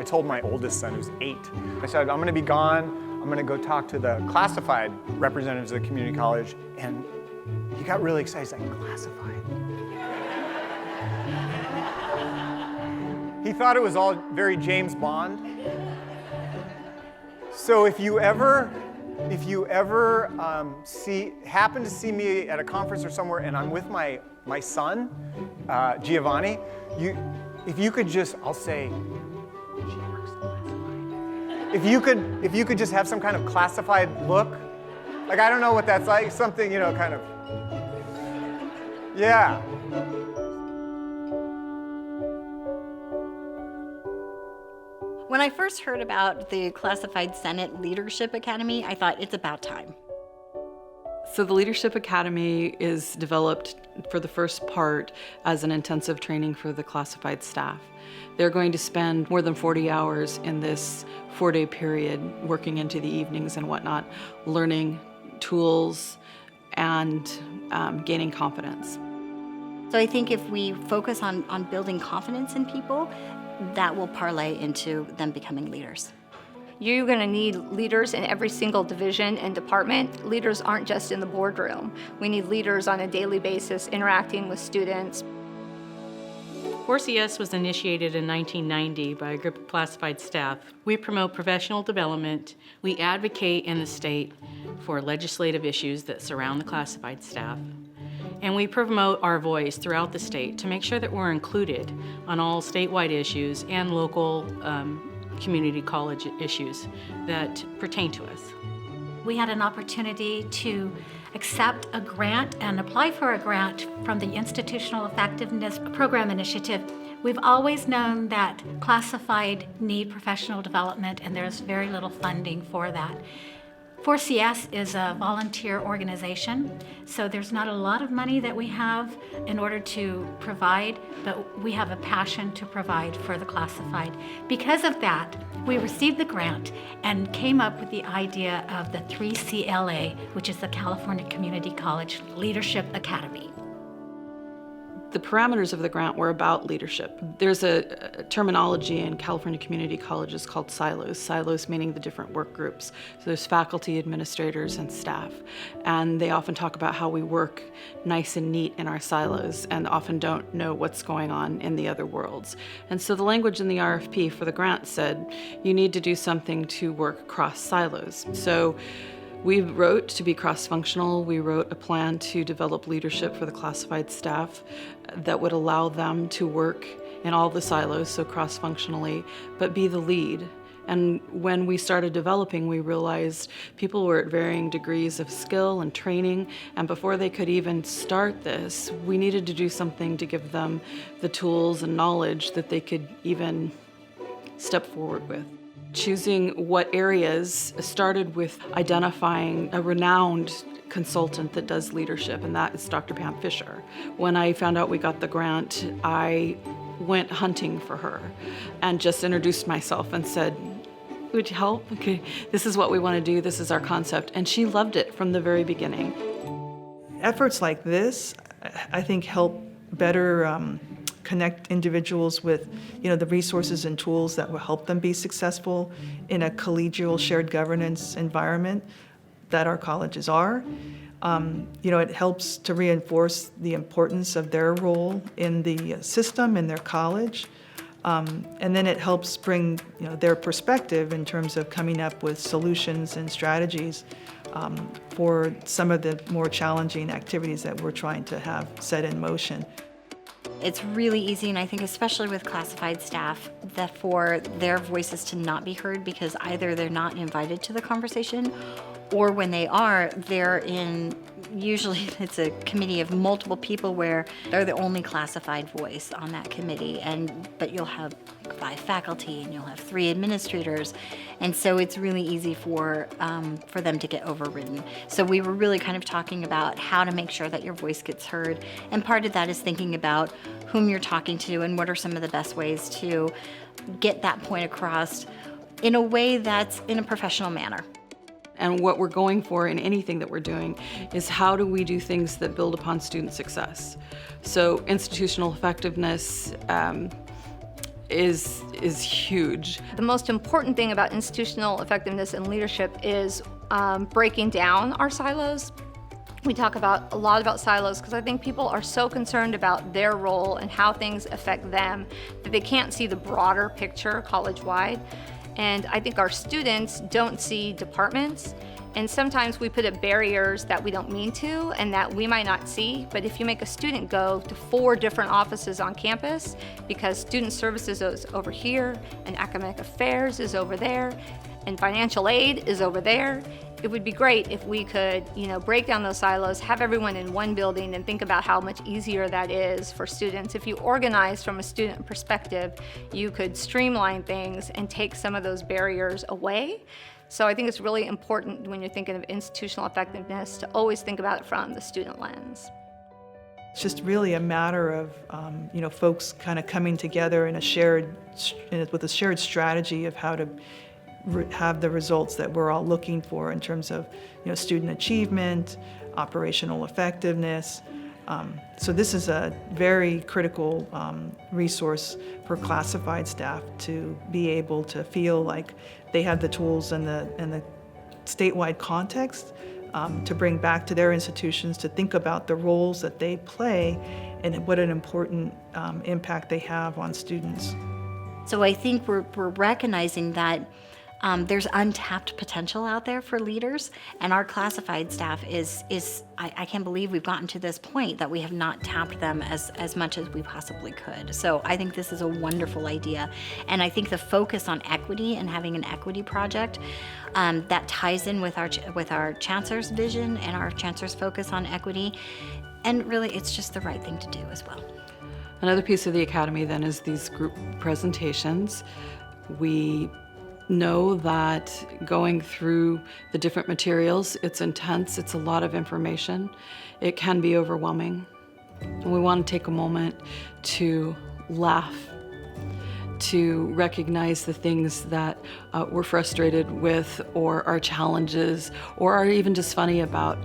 told my oldest son, who's 8, I said, I'm gonna be gone. I'm gonna go talk to the classified representatives of the community college. And he got really excited. He's like, classified? He thought it was all very James Bond. So if you ever happen to see me at a conference or somewhere and I'm with my son, Giovanni, if you could just, I'll say, she works classified. If you could just have some kind of classified look, like I don't know what that's like, something, kind of, yeah. When I first heard about the Classified Senate Leadership Academy, I thought it's about time. So the Leadership Academy is developed for the first part as an intensive training for the classified staff. They're going to spend more than 40 hours in this 4-day period, working into the evenings and whatnot, learning tools and gaining confidence. So I think if we focus on building confidence in people, that will parlay into them becoming leaders. You're going to need leaders in every single division and department. Leaders aren't just in the boardroom. We need leaders on a daily basis interacting with students. 4CS was initiated in 1990 by a group of classified staff. We promote professional development. We advocate in the state for legislative issues that surround the classified staff. And we promote our voice throughout the state to make sure that we're included on all statewide issues and local community college issues that pertain to us. We had an opportunity to accept a grant and apply for a grant from the Institutional Effectiveness Program Initiative. We've always known that classified need professional development, and there's very little funding for that. 4CS is a volunteer organization, so there's not a lot of money that we have in order to provide, but we have a passion to provide for the classified. Because of that, we received the grant and came up with the idea of the 3CLA, which is the California Community College Leadership Academy. The parameters of the grant were about leadership. There's a terminology in California community colleges called silos. Silos meaning the different work groups. So there's faculty, administrators, and staff. And they often talk about how we work nice and neat in our silos and often don't know what's going on in the other worlds. And so the language in the RFP for the grant said, you need to do something to work across silos. So we wrote to be cross-functional. We wrote a plan to develop leadership for the classified staff that would allow them to work in all the silos, so cross-functionally, but be the lead. And when we started developing, we realized people were at varying degrees of skill and training, and before they could even start this, we needed to do something to give them the tools and knowledge that they could even step forward with. Choosing what areas started with identifying a renowned consultant that does leadership, and that is Dr. Pam Fisher. When I found out we got the grant, I went hunting for her and just introduced myself and said, would you help? Okay, this is what we want to do, this is our concept. And she loved it from the very beginning. Efforts like this, I think, help better connect individuals with, the resources and tools that will help them be successful in a collegial shared governance environment that our colleges are. It helps to reinforce the importance of their role in the system, in their college. And then it helps bring, their perspective in terms of coming up with solutions and strategies for some of the more challenging activities that we're trying to have set in motion. It's really easy, and I think especially with classified staff, that for their voices to not be heard because either they're not invited to the conversation, or when they are, they're in, usually it's a committee of multiple people where they're the only classified voice on that committee, but you'll have 5 faculty and you'll have 3 administrators, and so it's really easy for them to get overridden. So we were really kind of talking about how to make sure that your voice gets heard, and part of that is thinking about whom you're talking to and what are some of the best ways to get that point across in a way that's in a professional manner. And what we're going for in anything that we're doing is how do we do things that build upon student success. So institutional effectiveness is huge. The most important thing about institutional effectiveness and leadership is breaking down our silos. We talk a lot about silos because I think people are so concerned about their role and how things affect them that they can't see the broader picture college-wide. And I think our students don't see departments. And sometimes we put up barriers that we don't mean to and that we might not see. But if you make a student go to 4 different offices on campus because student services is over here and academic affairs is over there and financial aid is over there, it would be great if we could, break down those silos, have everyone in one building, and think about how much easier that is for students. If you organize from a student perspective, you could streamline things and take some of those barriers away. So I think it's really important when you're thinking of institutional effectiveness to always think about it from the student lens. It's just really a matter of, folks kind of coming together with a shared strategy of how to have the results that we're all looking for in terms of, student achievement, operational effectiveness. So this is a very critical resource for classified staff to be able to feel like they have the tools and the statewide context to bring back to their institutions to think about the roles that they play and what an important impact they have on students. So I think we're recognizing that there's untapped potential out there for leaders, and our classified staff I can't believe we've gotten to this point that we have not tapped them as much as we possibly could. So I think this is a wonderful idea, and I think the focus on equity and having an equity project that ties in with our chancellor's vision and our chancellor's focus on equity, and really it's just the right thing to do as well. Another piece of the Academy then is these group presentations. We know that going through the different materials, it's intense, it's a lot of information. It can be overwhelming. And we want to take a moment to laugh, to recognize the things that we're frustrated with or our challenges or are even just funny about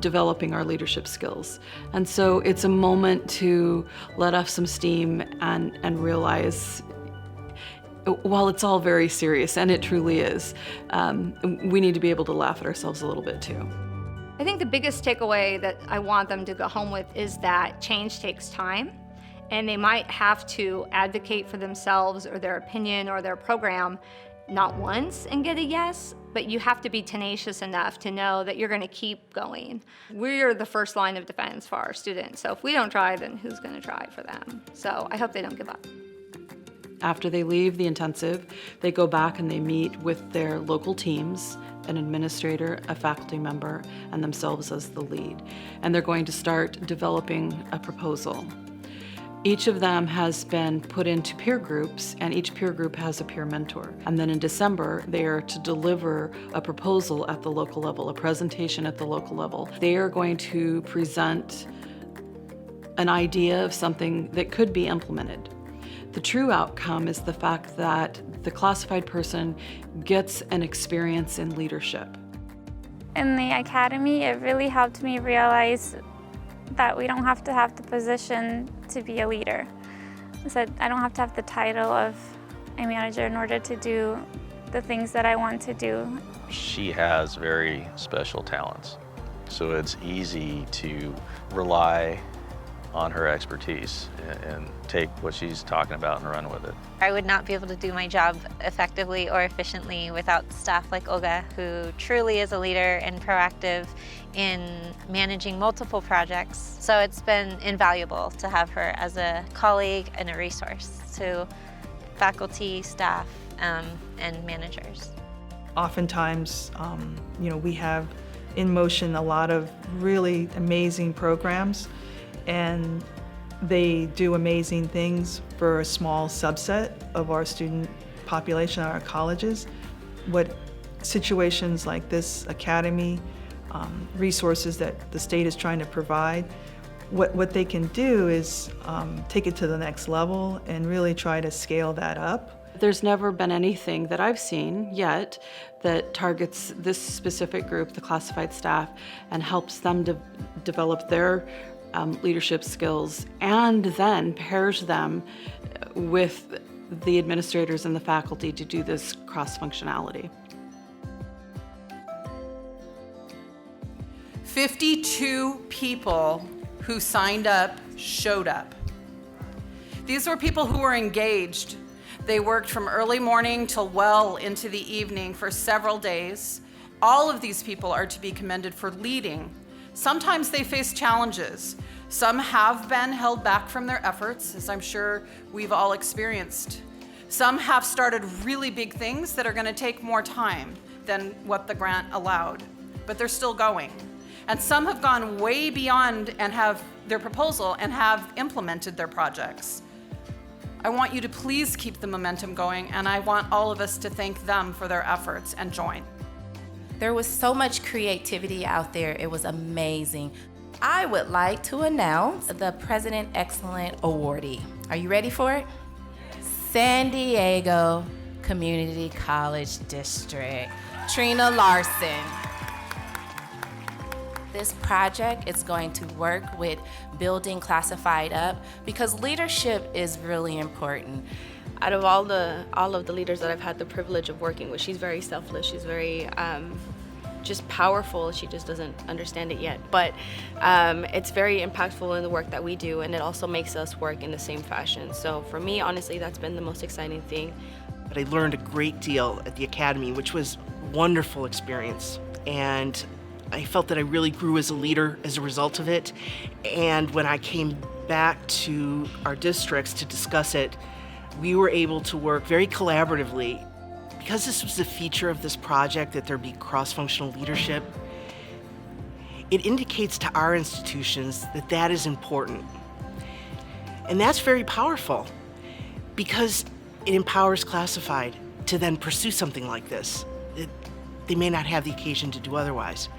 developing our leadership skills. And so it's a moment to let off some steam and realize while it's all very serious, and it truly is, we need to be able to laugh at ourselves a little bit too. I think the biggest takeaway that I want them to go home with is that change takes time, and they might have to advocate for themselves or their opinion or their program not once and get a yes, but you have to be tenacious enough to know that you're going to keep going. We're the first line of defense for our students, so if we don't try, then who's going to try for them? So I hope they don't give up. After they leave the intensive, they go back and they meet with their local teams, an administrator, a faculty member, and themselves as the lead. And they're going to start developing a proposal. Each of them has been put into peer groups, and each peer group has a peer mentor. And then in December, they are to deliver a proposal at the local level, a presentation at the local level. They are going to present an idea of something that could be implemented. The true outcome is the fact that the classified person gets an experience in leadership. In the Academy, it really helped me realize that we don't have to have the position to be a leader. So I don't have to have the title of a manager in order to do the things that I want to do. She has very special talents, so it's easy to rely on her expertise and take what she's talking about and run with it. I would not be able to do my job effectively or efficiently without staff like Olga, who truly is a leader and proactive in managing multiple projects. So it's been invaluable to have her as a colleague and a resource to faculty, staff, and managers. Oftentimes, we have in motion a lot of really amazing programs, and they do amazing things for a small subset of our student population, our colleges. What situations like this academy, resources that the state is trying to provide, what they can do is take it to the next level and really try to scale that up. There's never been anything that I've seen yet that targets this specific group, the classified staff, and helps them to develop their leadership skills and then pairs them with the administrators and the faculty to do this cross-functionality. 52 people who signed up showed up. These were people who were engaged. They worked from early morning till well into the evening for several days. All of these people are to be commended for leading. Sometimes they face challenges. Some have been held back from their efforts, as I'm sure we've all experienced. Some have started really big things that are going to take more time than what the grant allowed, but they're still going. And some have gone way beyond and have their proposal and have implemented their projects. I want you to please keep the momentum going, and I want all of us to thank them for their efforts and join. There was so much creativity out there. It was amazing. I would like to announce the President Excellent Awardee. Are you ready for it? San Diego Community College District, Trina Larson. This project is going to work with building Classified up because leadership is really important. Out of all of the leaders that I've had the privilege of working with, she's very selfless. She's very just powerful. She just doesn't understand it yet. But it's very impactful in the work that we do, and it also makes us work in the same fashion. So for me, honestly, that's been the most exciting thing. But I learned a great deal at the Academy, which was a wonderful experience. And I felt that I really grew as a leader as a result of it. And when I came back to our districts to discuss it, we were able to work very collaboratively. Because this was a feature of this project, that there be cross-functional leadership, it indicates to our institutions that that is important. And that's very powerful because it empowers Classified to then pursue something like this. They may not have the occasion to do otherwise.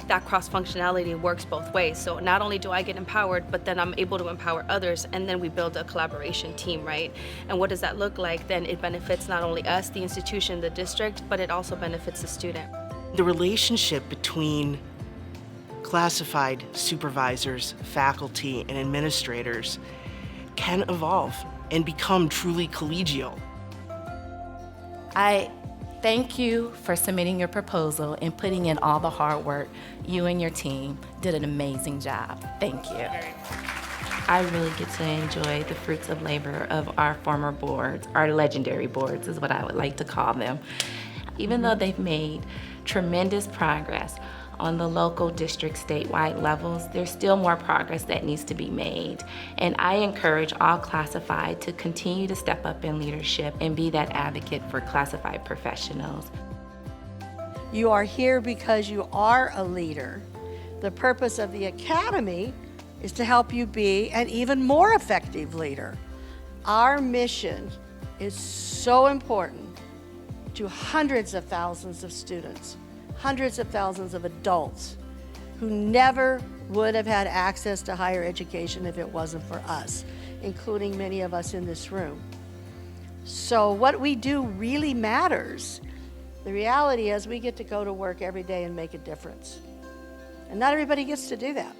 That cross-functionality works both ways. So not only do I get empowered, but then I'm able to empower others, and then we build a collaboration team, right? And what does that look like? Then it benefits not only us, the institution, the district, but it also benefits the student. The relationship between Classified supervisors, faculty, and administrators can evolve and become truly collegial. I thank you for submitting your proposal and putting in all the hard work. You and your team did an amazing job. Thank you. I really get to enjoy the fruits of labor of our former boards, our legendary boards is what I would like to call them. Even though they've made tremendous progress on the local, district, statewide levels, there's still more progress that needs to be made. And I encourage all Classified to continue to step up in leadership and be that advocate for Classified professionals. You are here because you are a leader. The purpose of the Academy is to help you be an even more effective leader. Our mission is so important to hundreds of thousands of students, hundreds of thousands of adults who never would have had access to higher education if it wasn't for us, including many of us in this room. So what we do really matters. The reality is we get to go to work every day and make a difference. And not everybody gets to do that.